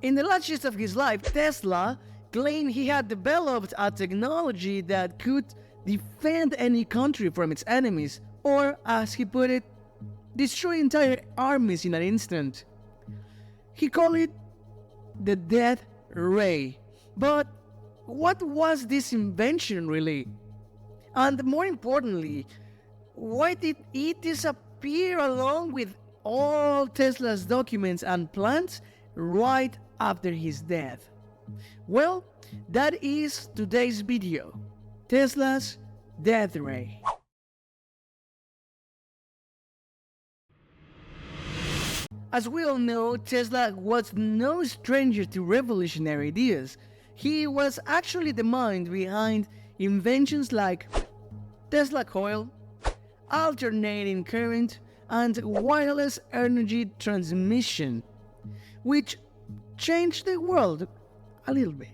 In the last years of his life, Tesla claimed he had developed a technology that could defend any country from its enemies, or, as he put it, destroy entire armies in an instant. He called it the death ray. But what was this invention really? And more importantly, why did it disappear along with all Tesla's documents and plans right after his death? Well, that is today's video. Tesla's death ray. As we all know, Tesla was no stranger to revolutionary ideas. He was actually the mind behind inventions like Tesla coil, alternating current, and wireless energy transmission, which changed the world a little bit.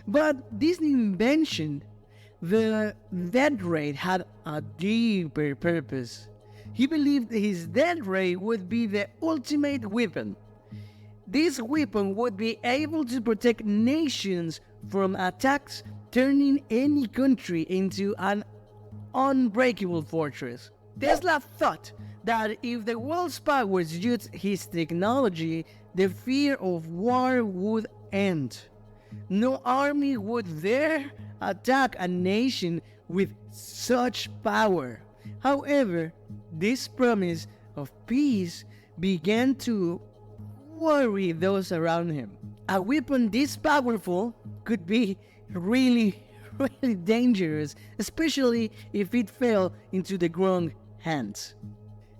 But this invention, the death ray, had a deeper purpose. He believed his death ray would be the ultimate weapon. This weapon would be able to protect nations from attacks, turning any country into an unbreakable fortress. Tesla thought that if the world's powers used his technology, the fear of war would end. No army would dare attack a nation with such power. However, this promise of peace began to worry those around him. A weapon this powerful could be really dangerous, especially if it fell into the wrong hands.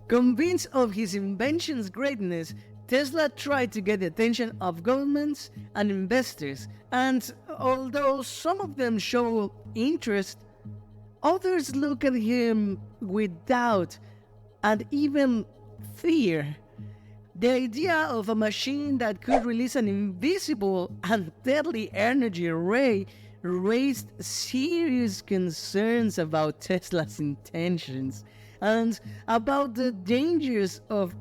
Convinced of his invention's greatness, Tesla tried to get the attention of governments and investors, and although some of them showed interest, others looked at him with doubt and even fear. The idea of a machine that could release an invisible and deadly energy ray raised serious concerns about Tesla's intentions and about the dangers of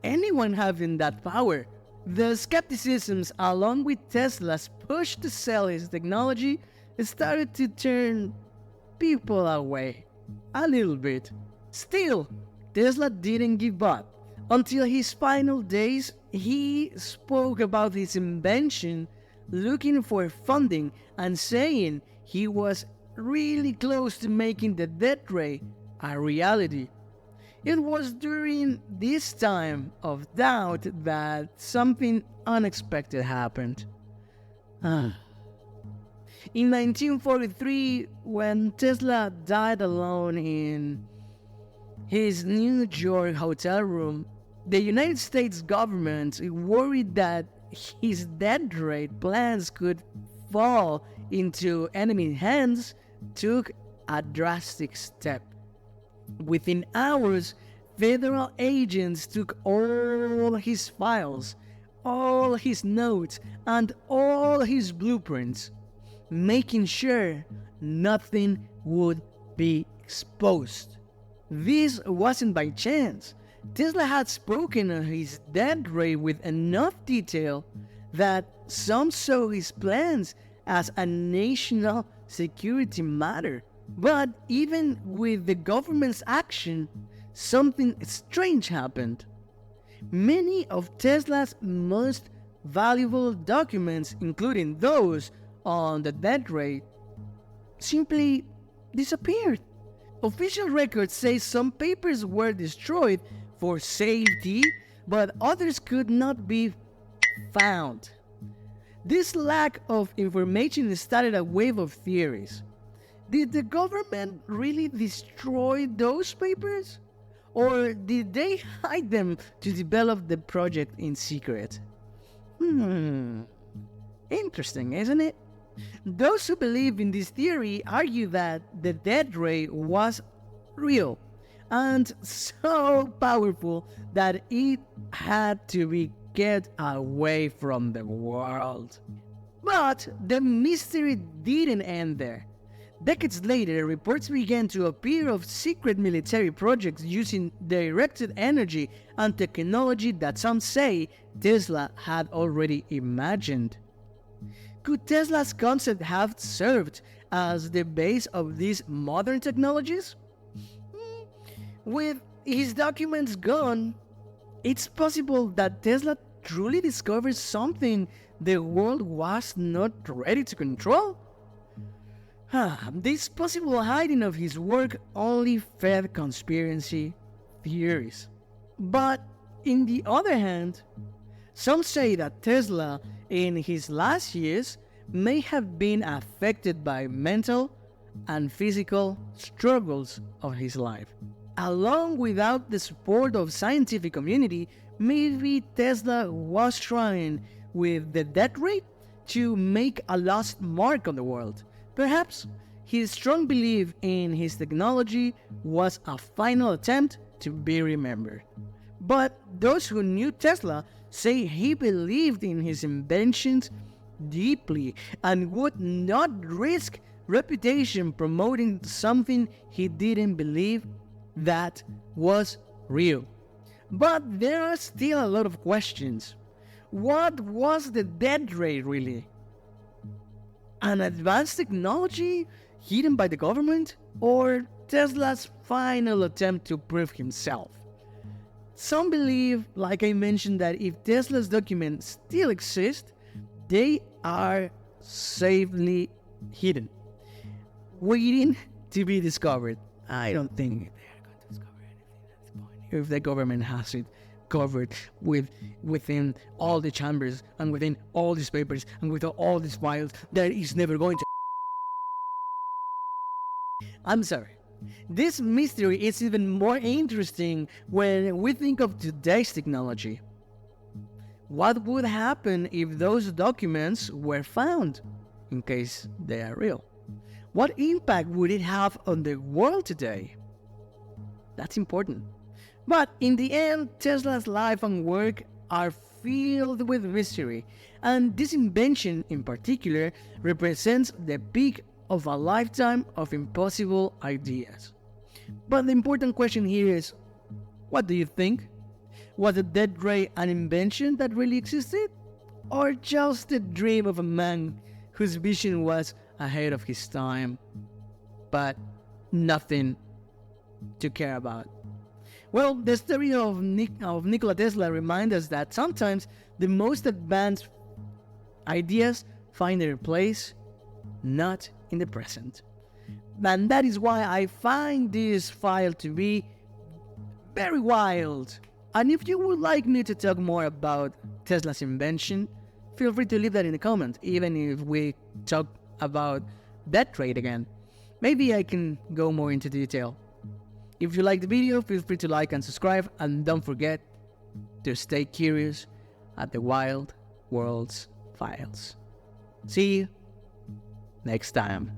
anyone having that power. The skepticisms, along with Tesla's push to sell his technology, started to turn people away a little bit. Still, Tesla didn't give up. Until his final days, he spoke about his invention, looking for funding and saying he was really close to making the death ray a reality. It was during this time of doubt that something unexpected happened. In 1943, when Tesla died alone in his New York hotel room, the United States government, worried that his death ray plans could fall into enemy hands, took a drastic step. Within hours, federal agents took all his files, all his notes, and all his blueprints, making sure nothing would be exposed. This wasn't by chance. Tesla had spoken of his death ray with enough detail that some saw his plans as a national security matter. But even with the government's action, something strange happened. Many of Tesla's most valuable documents, including those on the death ray, simply disappeared. Official records say some papers were destroyed for safety, but others could not be found. This lack of information started a wave of theories. Did the government really destroy those papers? Or did they hide them to develop the project in secret? Interesting, isn't it? Those who believe in this theory argue that the death ray was real and so powerful that it had to be kept away from the world. But the mystery didn't end there. Decades later, reports began to appear of secret military projects using directed energy and technology that some say Tesla had already imagined. Could Tesla's concept have served as the base of these modern technologies? With his documents gone, it's possible that Tesla truly discovered something the world was not ready to control? This possible hiding of his work only fed conspiracy theories. But in the other hand, some say that Tesla, in his last years, may have been affected by mental and physical struggles of his life. Along without the support of scientific community, maybe Tesla was trying with the death rate to make a lost mark on the world. Perhaps his strong belief in his technology was a final attempt to be remembered. But those who knew Tesla say he believed in his inventions deeply and would not risk reputation promoting something he didn't believe that was real. But there are still a lot of questions. What was the death rate really? An advanced technology hidden by the government, or Tesla's final attempt to prove himself? Some believe, like I mentioned, that if Tesla's documents still exist, they are safely hidden, waiting to be discovered. I don't think they are going to discover anything at this point. If the government has it covered within all the chambers and within all these papers and with all these files, that is never going to. I'm sorry. This mystery is even more interesting when we think of today's technology. What would happen if those documents were found, in case they are real? What impact would it have on the world today? That's important. But in the end, Tesla's life and work are filled with mystery, and this invention in particular represents the peak of a lifetime of impossible ideas. But the important question here is, what do you think? Was the death ray an invention that really existed? Or just the dream of a man whose vision was ahead of his time, but nothing to care about? Well, the story of Nikola Tesla reminds us that sometimes the most advanced ideas find their place not in the present. And that is why I find this file to be very wild. And if you would like me to talk more about Tesla's invention, feel free to leave that in the comment, even if we talk about that rate again. Maybe I can go more into detail. If you like the video, feel free to like and subscribe, and don't forget to stay curious at the Wild Worlds Files. See you next time.